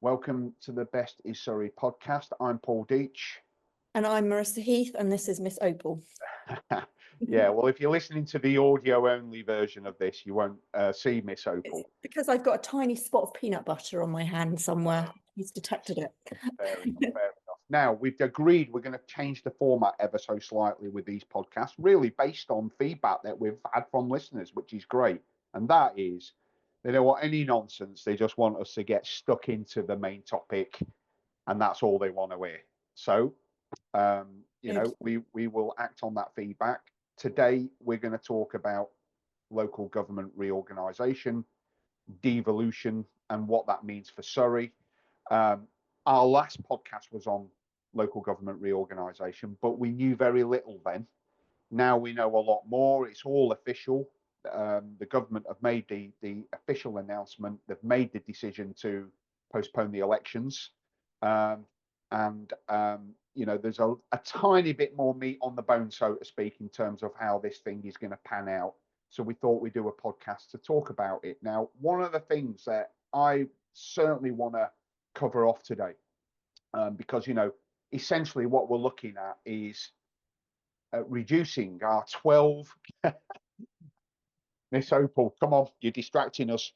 Welcome to the Best is Surrey podcast. I'm Paul Deach. And I'm Marisa Heath, and this is Miss Opal. Yeah, well, if you're listening to the audio-only version of this, you won't see Miss Opal. It's because I've got a tiny spot of peanut butter on my hand somewhere. He's detected it. Fair enough, fair enough. Now, we've agreed we're going to change the format ever so slightly with these podcasts, really based on feedback that we've had from listeners, which is great. And that is, they don't want any nonsense. They just want us to get stuck into the main topic, and that's all they want to hear. So, we will act on that feedback. Today, we're going to talk about local government reorganisation, devolution, and what that means for Surrey. Our last podcast was on local government reorganisation, but we knew very little then. Now we know a lot more. It's all official. The government have made the official announcement. They've made the decision to postpone the elections. There's a tiny bit more meat on the bone, so to speak, in terms of how this thing is going to pan out. So we thought we'd do a podcast to talk about it. Now, one of the things that I certainly want to cover off today, because, essentially what we're looking at is reducing our 12... Miss Opal, come on, you're distracting us.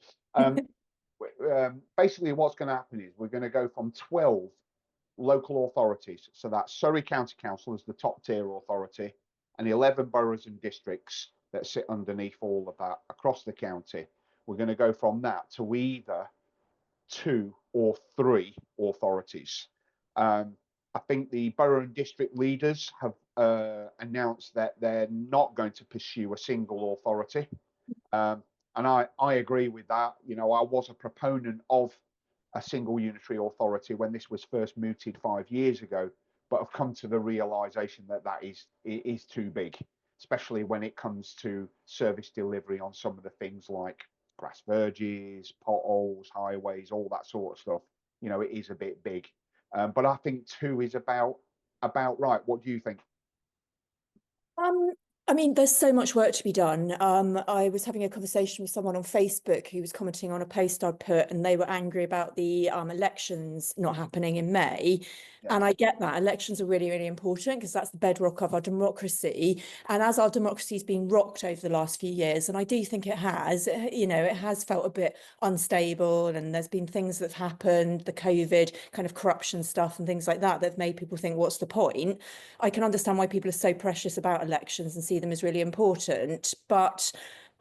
Basically, what's going to happen is we're going to go from 12 local authorities. So that's Surrey County Council as the top tier authority, and 11 boroughs and districts that sit underneath all of that across the county. We're going to go from that to either 2 or 3 authorities. I think the borough and district leaders have announced that they're not going to pursue a single authority. And I agree with that. I was a proponent of a single unitary authority when this was first mooted 5 years ago, but I've come to the realization that is too big, especially when it comes to service delivery on some of the things like grass verges, potholes, highways, all that sort of stuff. It is a bit big, but I think 2 is about right. What do you think? There's so much work to be done. I was having a conversation with someone on Facebook who was commenting on a post I put, and they were angry about the elections not happening in May. Yeah. And I get that. Elections are really, really important because that's the bedrock of our democracy. And as our democracy has been rocked over the last few years, and I do think it has, it has felt a bit unstable, and there's been things that have happened, the COVID kind of corruption stuff and things like that, that have made people think, what's the point? I can understand why people are so precious about elections and see them as really important, but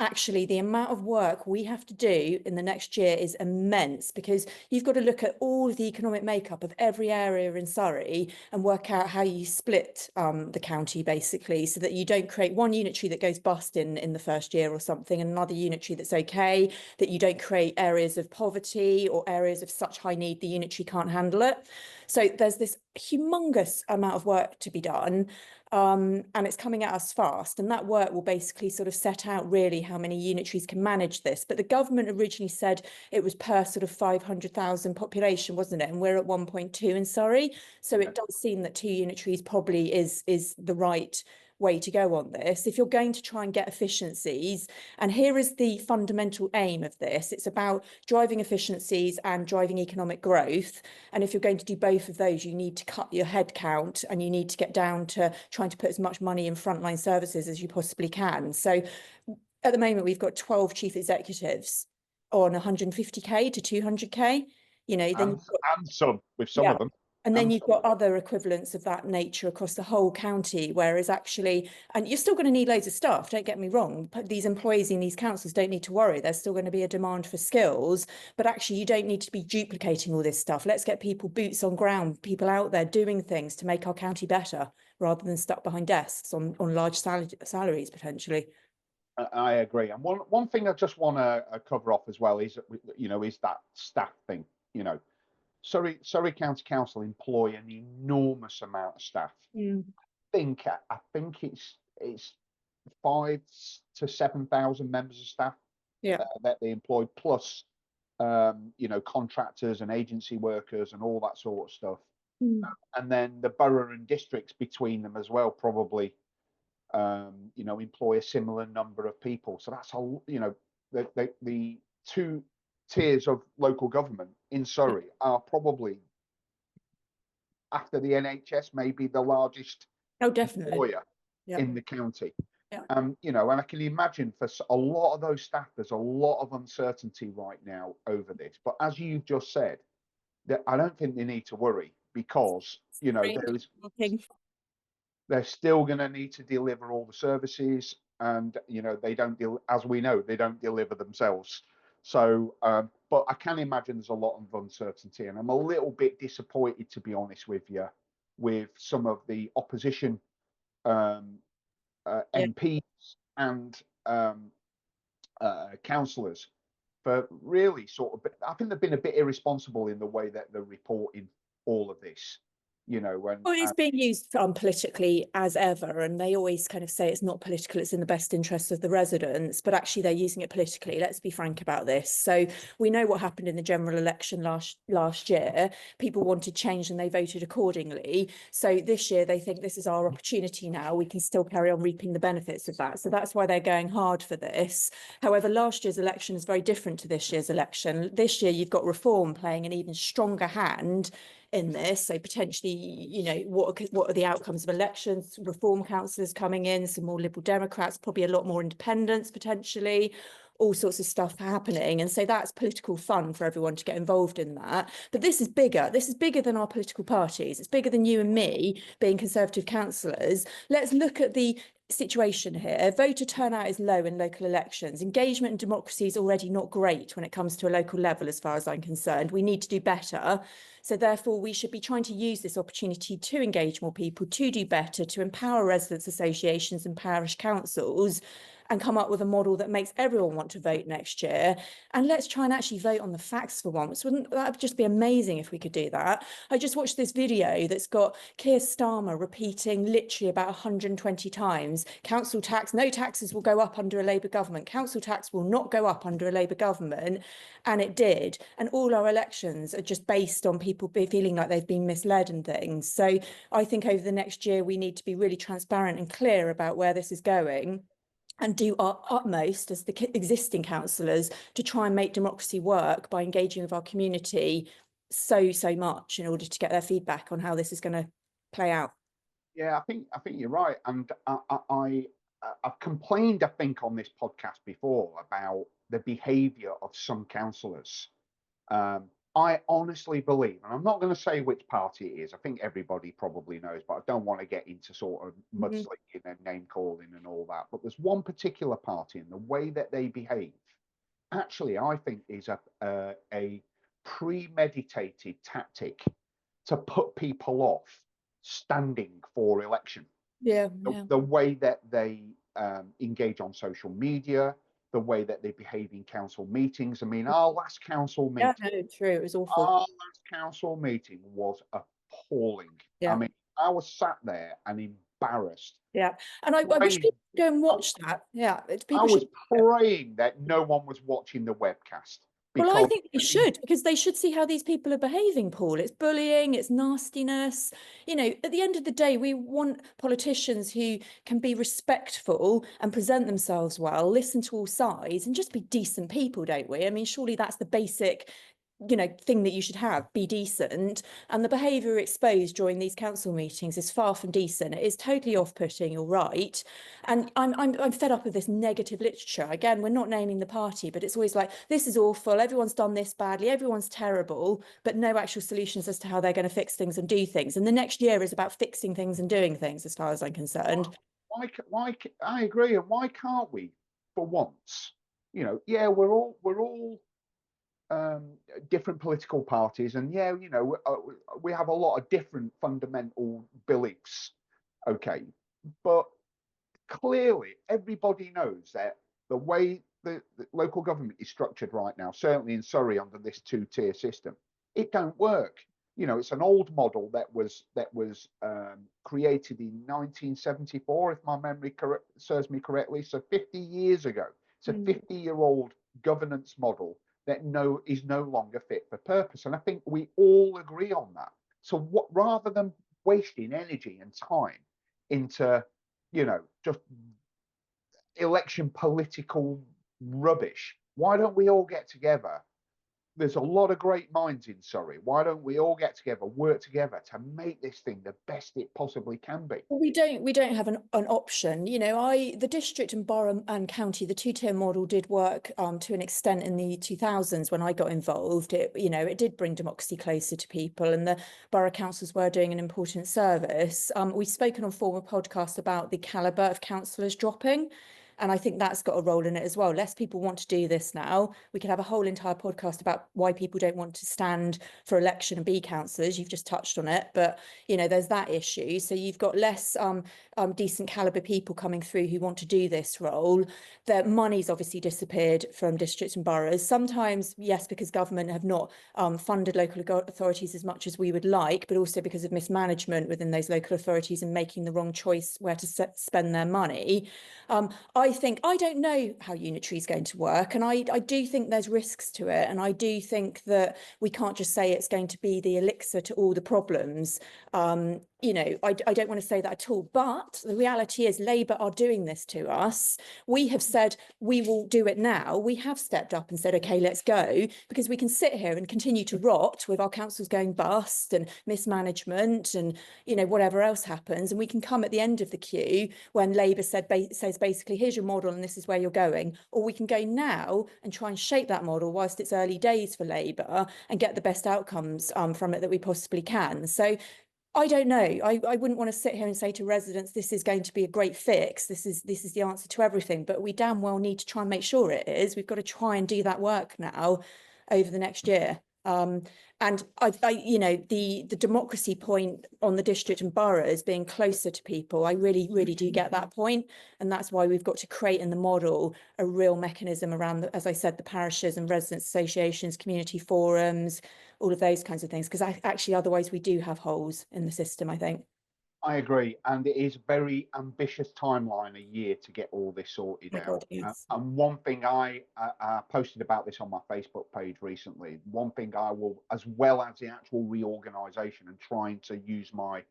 actually the amount of work we have to do in the next year is immense, because you've got to look at all of the economic makeup of every area in Surrey and work out how you split the county, basically, so that you don't create one unitary that goes bust in the first year or something, and another unitary that's okay, that you don't create areas of poverty or areas of such high need the unitary can't handle it. So there's this humongous amount of work to be done. And it's coming at us fast, and that work will basically sort of set out really how many unitaries can manage this. But the government originally said it was per sort of 500,000 population, wasn't it? And we're at 1.2 in Surrey, so it does seem that 2 unitaries probably is the right way to go on this. If you're going to try and get efficiencies, and here is the fundamental aim of this, it's about driving efficiencies and driving economic growth. And if you're going to do both of those, you need to cut your head count, and you need to get down to trying to put as much money in frontline services as you possibly can. So at the moment, we've got 12 chief executives on 150k to 200k, and some with some of them. And then you've got other equivalents of that nature across the whole county, whereas actually, and you're still going to need loads of staff, don't get me wrong, but these employees in these councils don't need to worry. There's still going to be a demand for skills, but actually you don't need to be duplicating all this stuff. Let's get people boots on ground, people out there doing things to make our county better, rather than stuck behind desks on large salaries, potentially. I agree. And one thing I just want to cover off as well is, is that staff thing. Surrey County Council employ an enormous amount of staff. I think it's 5,000 to 7,000 members of staff that they employ, plus contractors and agency workers and all that sort of stuff. And then the borough and districts between them as well probably employ a similar number of people. So that's the tiers of local government in Surrey are probably, after the NHS, maybe the largest definitely. employer in the county. You know, and I can imagine for a lot of those staff, there's a lot of uncertainty right now over this. But as you've just said, that I don't think they need to worry, because, you know, they're still going to need to deliver all the services, and, you know, they don't, as we know, they don't deliver themselves. So, but I can imagine there's a lot of uncertainty, and I'm a little bit disappointed, to be honest with you, with some of the opposition MPs and councillors, for really sort of, I think they've been a bit irresponsible in the way that they're reporting all of this, you know. When well, it's being used politically as ever, and they always kind of say it's not political, it's in the best interest of the residents, but actually they're using it politically. Let's be frank about this. So we know what happened in the general election last year. People wanted change and they voted accordingly. So this year they think this is our opportunity now. We can still carry on reaping the benefits of that. So that's why they're going hard for this. However, last year's election is very different to this year's election. This year you've got Reform playing an even stronger hand in this. So potentially, you know, what are the outcomes of elections? Reform councillors coming in, some more Liberal Democrats, probably a lot more independents potentially, all sorts of stuff happening. And so that's political fun for everyone to get involved in that. But this is bigger. This is bigger than our political parties. It's bigger than you and me being Conservative councillors. Let's look at the situation here. Voter turnout is low in local elections. Engagement and democracy is already not great when it comes to a local level, as far as I'm concerned. We need to do better. So therefore, we should be trying to use this opportunity to engage more people, to do better, to empower residents' associations and parish councils, and come up with a model that makes everyone want to vote next year. And let's try and actually vote on the facts for once. Wouldn't that just be amazing if we could do that? I just watched this video that's got Keir Starmer repeating literally about 120 times, council tax, no taxes will go up under a Labour government. Council tax will not go up under a Labour government. And it did. And all our elections are just based on people feeling like they've been misled and things. So I think over the next year, we need to be really transparent and clear about where this is going, and do our utmost as the existing councillors to try and make democracy work by engaging with our community so much in order to get their feedback on how this is going to play out. Yeah, I think you're right, and I've complained, I think, on this podcast before about the behaviour of some councillors. I honestly believe, and I'm not going to say which party it is, I think everybody probably knows, but I don't want to get into sort of mudslinging and name calling and all that. But there's one particular party, and the way that they behave, actually, I think is a premeditated tactic to put people off standing for election. The way that they engage on social media, the way that they behave in council meetings. I mean, our last council meeting, true, it was awful. Our last council meeting was appalling. I mean, I was sat there and embarrassed. And I wish people would go and watch that. I was praying that no one was watching the webcast. Well, I think they should, because they should see how these people are behaving, Paul. It's bullying, it's nastiness. You know, at the end of the day, we want politicians who can be respectful and present themselves well, listen to all sides, and just be decent people, don't we? I mean, surely that's the basic, you know, thing that you should have, be decent. And the behaviour exposed during these council meetings is far from decent. It is totally off-putting, you're right. And I'm fed up with this negative literature. Again, we're not naming the party, but it's always like, this is awful, everyone's done this badly, everyone's terrible, but no actual solutions as to how they're going to fix things and do things. And the next year is about fixing things and doing things, as far as I'm concerned. Why I agree, and why can't we, for once? You know, yeah, we're all different political parties, and you know, we have a lot of different fundamental beliefs, okay, but clearly everybody knows that the way the local government is structured right now, certainly in Surrey under this two-tier system, it don't work. You know, it's an old model that was created in 1974, if my memory serves me correctly, so 50 years ago. It's a 50-year-old governance model that is no longer fit for purpose. And I think we all agree on that. So rather than wasting energy and time into, you know, just election political rubbish, why don't we all get together there's a lot of great minds in Surrey. Why don't we all get together, work together to make this thing the best it possibly can be? Well, we don't have an option. You know, the district and borough and county, the two-tier model did work to an extent in the 2000s when I got involved. It, you know, it did bring democracy closer to people, and the borough councils were doing an important service. We've spoken on former podcasts about the calibre of councillors dropping. And I think that's got a role in it as well. Less people want to do this now. We could have a whole entire podcast about why people don't want to stand for election and be councillors. You've just touched on it, but you know, there's that issue. So you've got less decent calibre people coming through who want to do this role. The money's obviously disappeared from districts and boroughs. Sometimes, yes, because government have not funded local authorities as much as we would like, but also because of mismanagement within those local authorities and making the wrong choice where to spend their money. I don't know how unitary is going to work, and I do think there's risks to it, and I do think that we can't just say it's going to be the elixir to all the problems. You know, I don't want to say that at all, but the reality is Labour are doing this to us. We have said we will do it now. We have stepped up and said, okay, let's go, because we can sit here and continue to rot with our councils going bust and mismanagement and, you know, whatever else happens. And we can come at the end of the queue when Labour says basically, here's your model and this is where you're going. Or we can go now and try and shape that model whilst it's early days for Labour and get the best outcomes from it that we possibly can. So I don't know. I wouldn't want to sit here and say to residents, this is going to be a great fix. This is the answer to everything. But we damn well need to try and make sure it is. We've got to try and do that work now over the next year. And you know, the democracy point on the district and boroughs being closer to people, I really, really do get that point. And that's why we've got to create in the model a real mechanism around, as I said, the parishes and residents associations, community forums, all of those kinds of things, because actually otherwise we do have holes in the system, I think. I agree, and it is a very ambitious timeline, a year to get all this sorted out. God, yes. And one thing I posted about this on my Facebook page recently, one thing I will, as well as the actual reorganisation and trying to use my,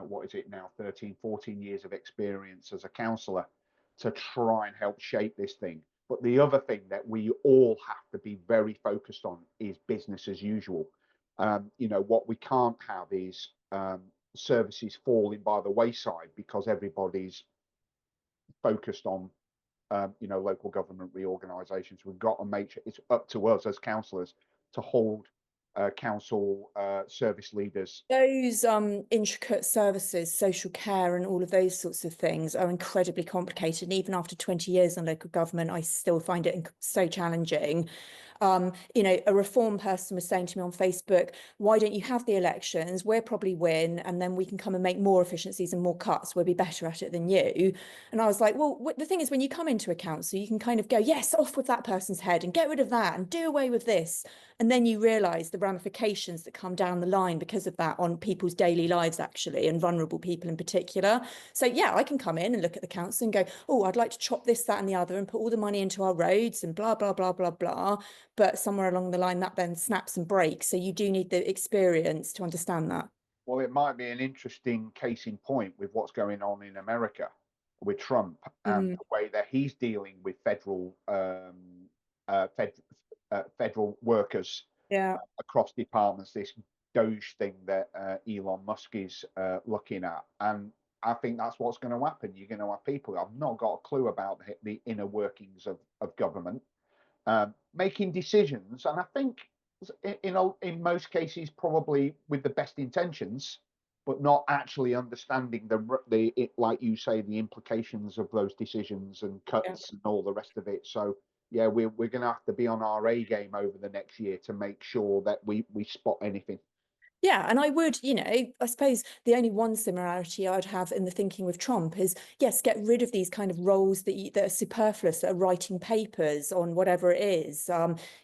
what is it now, 13, 14 years of experience as a councillor to try and help shape this thing. But the other thing that we all have to be very focused on is business as usual. You know, what we can't have is services falling by the wayside because everybody's focused on you know, local government reorganisations. We've got to make sure it's up to us as councillors to hold council service leaders. Those intricate services, social care and all of those sorts of things are incredibly complicated. And even after 20 years in local government, I still find it so challenging. You know, a reform person was saying to me on Facebook, why don't you have the elections? We'll probably win, and then we can come and make more efficiencies and more cuts. We'll be better at it than you. And I was like, well, the thing is, when you come into a council, you can kind of go, yes, off with that person's head and get rid of that and do away with this. And then you realise the ramifications that come down the line because of that on people's daily lives, actually, and vulnerable people in particular. So, yeah, I can come in and look at the council and go, oh, I'd like to chop this, that and the other and put all the money into our roads and blah, blah, blah, blah, blah. But somewhere along the line, that then snaps and breaks. So you do need the experience to understand that. Well, it might be an interesting case in point with what's going on in America with Trump and the way that he's dealing with federal federal workers across departments, this Doge thing that Elon Musk is looking at. And I think that's what's going to happen. You're going to have people who have not got a clue about the inner workings of government, making decisions. And I think in most cases, probably with the best intentions, but not actually understanding like you say, the implications of those decisions and cuts and all the rest of it. So yeah, we're going to have to be on our A game over the next year to make sure that we spot anything. Yeah, and I would, you know, I suppose the only one similarity I'd have in the thinking with Trump is, yes, get rid of these kind of roles that are superfluous, that are writing papers on whatever it is.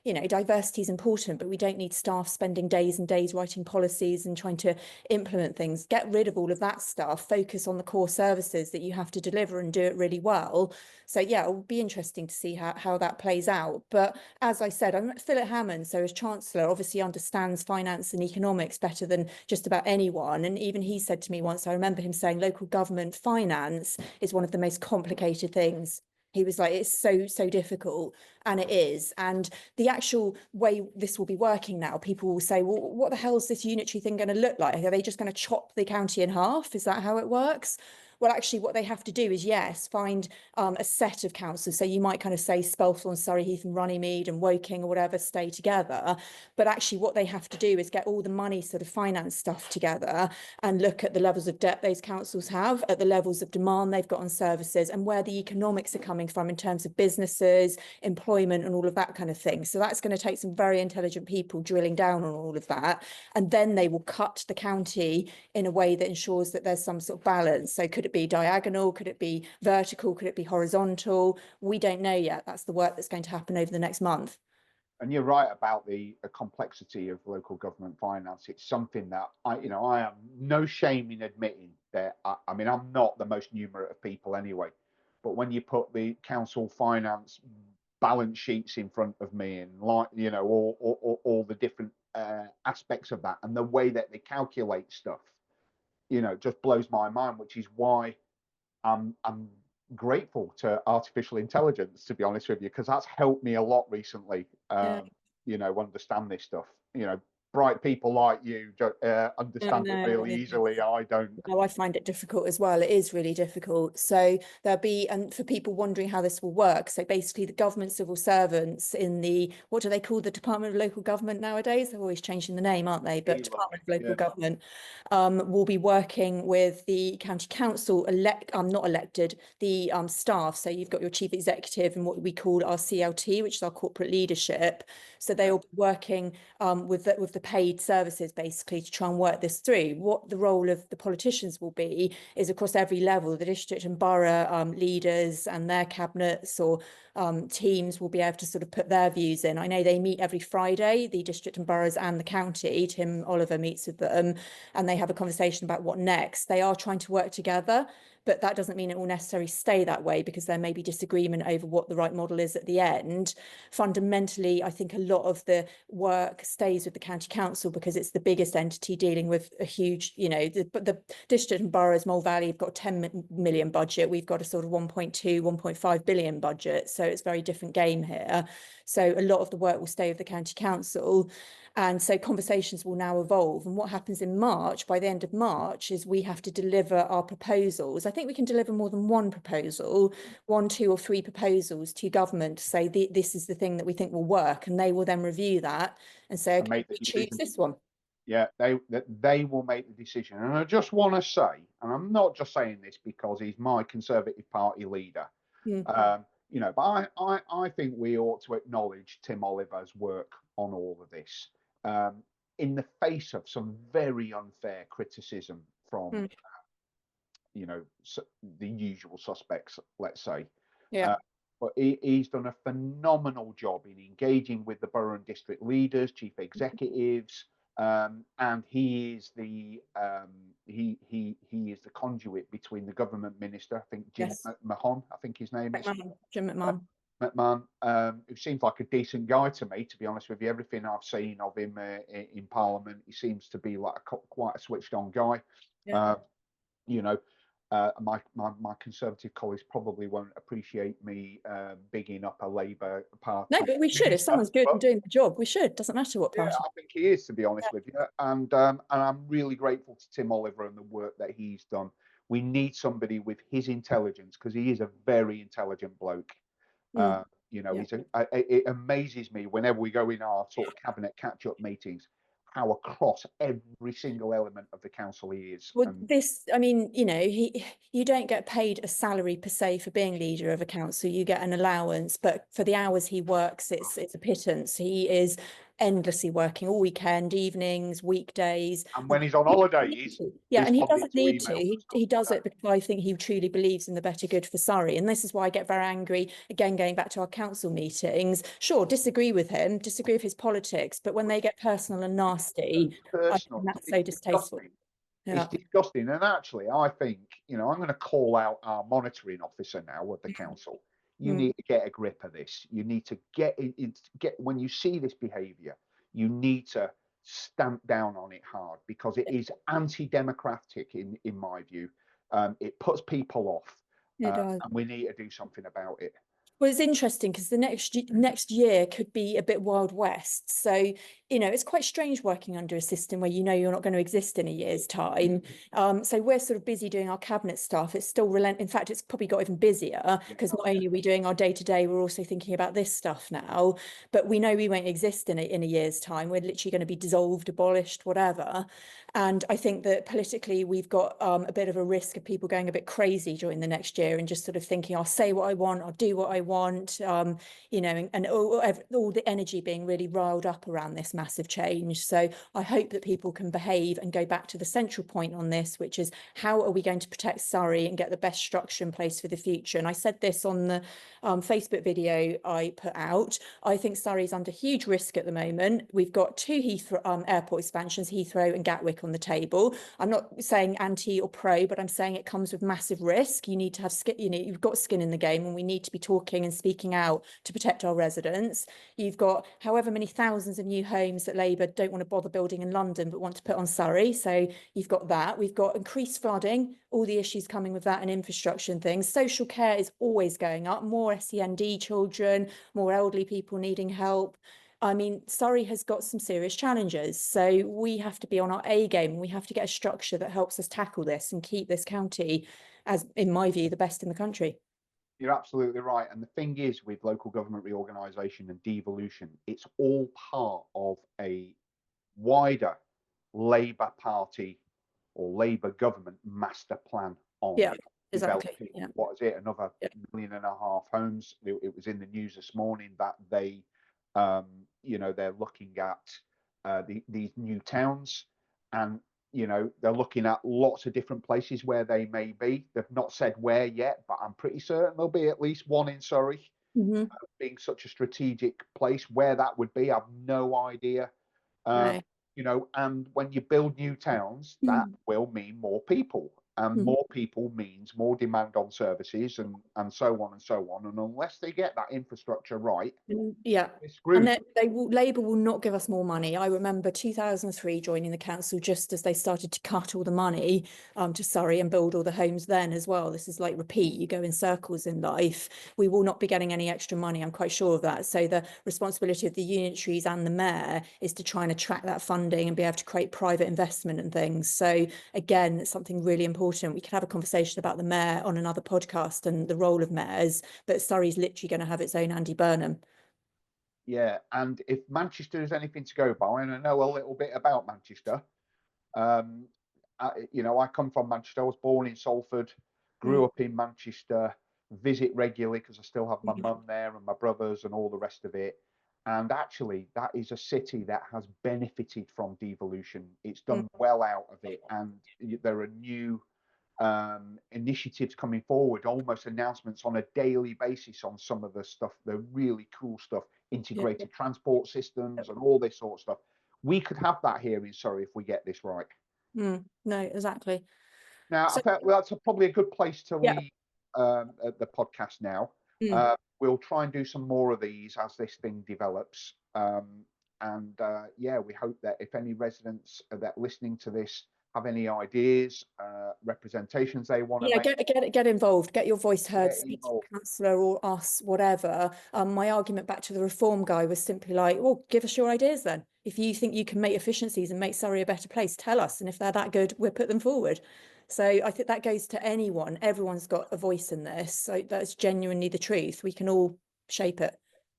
You know, diversity is important, but we don't need staff spending days and days writing policies and trying to implement things. Get rid of all of that stuff, focus on the core services that you have to deliver and do it really well. So yeah, it will be interesting to see how that plays out. But as I said, I'm Philip Hammond, so as Chancellor, obviously understands finance and economics better than just about anyone. And even he said to me once, I remember him saying, local government finance is one of the most complicated things He was like, it's so difficult, and it is. And the actual way this will be working now, people will say, well, what the hell is this unitary thing going to look like? Are they just going to chop the county in half? Is that how it works? Well, actually, what they have to do is, yes, find a set of councils. So you might kind of say Spelthorne, Surrey Heath and Runnymede and Woking or whatever stay together. But actually what they have to do is get all the money sort of finance stuff together and look at the levels of debt those councils have, at the levels of demand they've got on services, and where the economics are coming from in terms of businesses, employment and all of that kind of thing. So that's going to take some very intelligent people drilling down on all of that. And then they will cut the county in a way that ensures that there's some sort of balance. So could it be diagonal? Could it be vertical? Could it be horizontal? We don't know yet. That's the work that's going to happen over the next month. And you're right about the complexity of local government finance. It's something that I am no shame in admitting that. I mean, I'm not the most numerate of people anyway, but when you put the council finance balance sheets in front of me and all the different aspects of that and the way that they calculate stuff, just blows my mind, which is why I'm grateful to artificial intelligence, to be honest with you, because that's helped me a lot recently. Understand this stuff. Bright people like you understand it really easily. I don't. No, I find it difficult as well. It is really difficult. So there'll be, and for people wondering how this will work, so basically the government civil servants in the, what do they call the Department of Local Government nowadays? They're always changing the name, aren't they? But Department of Local Government will be working with the county council not elected, the staff. So you've got your chief executive and what we call our CLT, which is our corporate leadership. So they will be working with the paid services basically to try and work this through. What the role of the politicians will be is across every level, the district and borough leaders and their cabinets or teams will be able to sort of put their views in. I know they meet every Friday, the district and boroughs and the county. Tim Oliver meets with them and they have a conversation about what next. They are trying to work together, but that doesn't mean it will necessarily stay that way because there may be disagreement over what the right model is at the end. Fundamentally, I think a lot of the work stays with the county council because it's the biggest entity dealing with a huge, the district and boroughs, Mole Valley have got a 10 million budget. We've got a sort of 1.2, 1.5 billion budget. So it's a very different game here. So a lot of the work will stay with the county council. And so conversations will now evolve. And what happens in March, by the end of March, is we have to deliver our proposals. I think we can deliver more than one proposal, 1, 2 or 3 proposals to government to say this is the thing that we think will work. And they will then review that and say, okay, we choose this one. Yeah, they will make the decision. And I just want to say, and I'm not just saying this because he's my Conservative Party leader, but I think we ought to acknowledge Tim Oliver's work on all of this. In the face of some very unfair criticism from, the usual suspects, let's say. But he's done a phenomenal job in engaging with the borough and district leaders, chief executives, and he is the conduit between the government minister, I think Jim Mahon, I think his name is. Jim McMahon. Who seems like a decent guy to me, to be honest with you. Everything I've seen of him in Parliament, he seems to be like quite a switched on guy. My Conservative colleagues probably won't appreciate me bigging up a Labour Party. No, but we should. If someone's good and doing the job, we should. Doesn't matter what party. Yeah, I think he is, to be honest with you. And I'm really grateful to Tim Oliver and the work that he's done. We need somebody with his intelligence because he is a very intelligent bloke. It amazes me whenever we go in our sort of cabinet catch-up meetings how across every single element of the council he is. Well, you don't get paid a salary per se for being leader of a council. You get an allowance, but for the hours he works, it's a pittance. He is endlessly working all weekend, evenings, weekdays. And when he's on holiday, and he doesn't need to. He does it because I think he truly believes in the better good for Surrey. And this is why I get very angry, again, going back to our council meetings. Sure, disagree with him, disagree with his politics, but when they get personal and nasty, that's so distasteful. It's disgusting. And actually, I think, I'm going to call out our monitoring officer now of the council. You need to get a grip of this. You need to get when you see this behaviour, you need to stamp down on it hard because it is anti-democratic in my view. It puts people off. And we need to do something about it. Well, it's interesting because the next year could be a bit Wild West. So, it's quite strange working under a system where you're not going to exist in a year's time. So we're sort of busy doing our cabinet stuff. It's still in fact, it's probably got even busier because not only are we doing our day-to-day, we're also thinking about this stuff now. But we know we won't exist in a year's time. We're literally going to be dissolved, abolished, whatever. And I think that politically, we've got a bit of a risk of people going a bit crazy during the next year and just sort of thinking, I'll say what I want, I'll do what I want, and all the energy being really riled up around this massive change. So I hope that people can behave and go back to the central point on this, which is how are we going to protect Surrey and get the best structure in place for the future? And I said this on the Facebook video I put out. I think Surrey's under huge risk at the moment. We've got two Heathrow airport expansions, Heathrow and Gatwick, on the table. I'm not saying anti or pro, but I'm saying it comes with massive risk. You need to have skin, you've got skin in the game, and we need to be talking and speaking out to protect our residents. You've got however many thousands of new homes that Labour don't want to bother building in London, but want to put on Surrey. So you've got that. We've got increased flooding, all the issues coming with that, and infrastructure and things. Social care is always going up, more SEND children, more elderly people needing help. I mean, Surrey has got some serious challenges. So we have to be on our A game. We have to get a structure that helps us tackle this and keep this county, as in my view, the best in the country. You're absolutely right. And the thing is, with local government reorganisation and devolution, it's all part of a wider Labour Party or Labour government master plan on developing, what is it, another 1.5 million homes. It was in the news this morning that they, they're looking at these new towns, and they're looking at lots of different places where they may be. They've not said where yet, but I'm pretty certain there'll be at least one in Surrey. Being such a strategic place, where that would be, I've no idea. And when you build new towns, that will mean more people, and more people means more demand on services, and so on and so on. And unless they get that infrastructure right, and Labour will not give us more money. I remember 2003 joining the council just as they started to cut all the money to Surrey and build all the homes then as well. This is like repeat, you go in circles in life. We will not be getting any extra money, I'm quite sure of that. So the responsibility of the unitaries and the mayor is to try and attract that funding and be able to create private investment and things. So again, it's something really important. We could have a conversation about the mayor on another podcast and the role of mayors, but Surrey's literally going to have its own Andy Burnham. Yeah, and if Manchester is anything to go by, and I know a little bit about Manchester, I come from Manchester. I was born in Salford, grew up in Manchester, visit regularly because I still have my mum there and my brothers and all the rest of it. And actually, that is a city that has benefited from devolution. It's done well out of it, and there are new initiatives coming forward, almost announcements on a daily basis on some of the stuff, the really cool stuff, integrated transport systems and all this sort of stuff. We could have that here in Surrey if we get this right. No, exactly. Now, I thought, well, that's probably a good place to leave the podcast now. We'll try and do some more of these as this thing develops. We hope that if any residents that listening to this have any ideas, representations they want to make. Get involved, get your voice heard, speak to the councillor or us, whatever. My argument back to the reform guy was simply like, well, give us your ideas then. If you think you can make efficiencies and make Surrey a better place, tell us. And if they're that good, we'll put them forward. So I think that goes to anyone. Everyone's got a voice in this. So that's genuinely the truth. We can all shape it.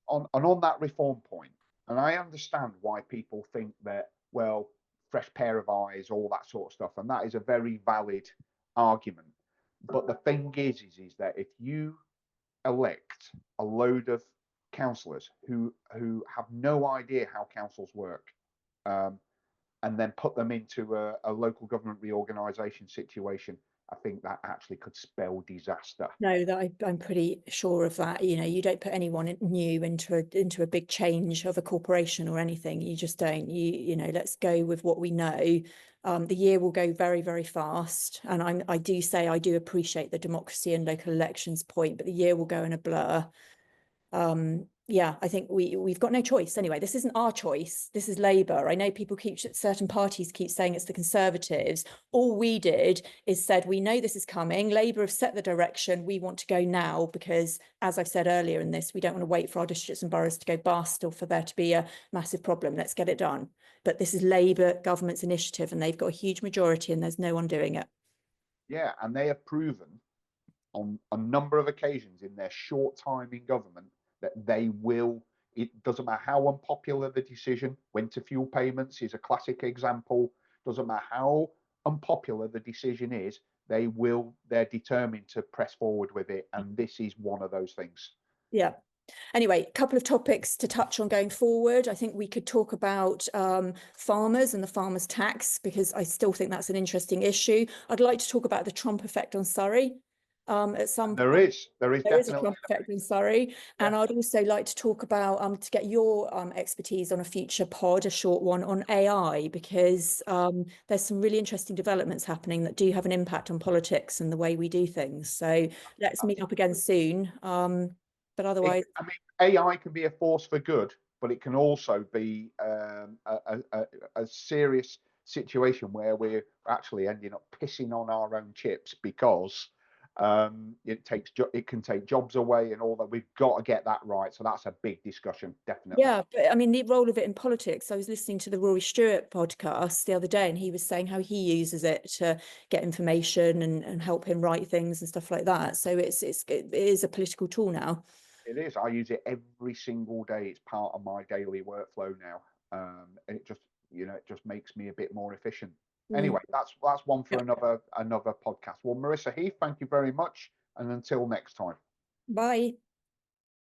On that reform point, and I understand why people think that, well, fresh pair of eyes, all that sort of stuff, and that is a very valid argument. But the thing is that if you elect a load of councillors who have no idea how councils work, and then put them into a local government reorganisation situation, I think that actually could spell disaster. No, that I'm pretty sure of that. You don't put anyone new into a big change of a corporation or anything. You just don't. Let's go with what we know. The year will go very, very fast, and I do appreciate the democracy and local elections point, but the year will go in a blur. yeah, I think we've got no choice anyway. This isn't our choice. This is Labour. I know people certain parties keep saying it's the Conservatives. All we did is said, we know this is coming. Labour have set the direction. We want to go now because, as I've said earlier in this, we don't want to wait for our districts and boroughs to go bust or for there to be a massive problem. Let's get it done. But this is Labour government's initiative and they've got a huge majority and there's no one doing it. Yeah, and they have proven on a number of occasions in their short time in government that they will, it doesn't matter how unpopular the decision, went to fuel payments is a classic example, doesn't matter how unpopular the decision is, they're determined to press forward with it. And this is one of those things. Yeah. Anyway, a couple of topics to touch on going forward. I think we could talk about farmers and the farmers' tax, because I still think that's an interesting issue. I'd like to talk about the Trump effect on Surrey. At some There point. is There definitely is a Trump effect in Surrey. Yeah. And I'd also like to talk about, to get your expertise on a future pod, a short one on AI, because there's some really interesting developments happening that do have an impact on politics and the way we do things. So let's meet up again soon. But otherwise, I mean, AI can be a force for good, but it can also be a serious situation where we're actually ending up pissing on our own chips because it can take jobs away and all that. We've got to get that right. So that's a big discussion, definitely. yeah, but I mean, the role of it in politics. I was listening to the Rory Stewart podcast the other day, and he was saying how he uses it to get information and help him write things and stuff like that. So it is a political tool now. It is. I use it every single day. It's part of my daily workflow now. And it just makes me a bit more efficient. Anyway, that's one for another podcast. Well, Marisa Heath, thank you very much. And until next time. Bye.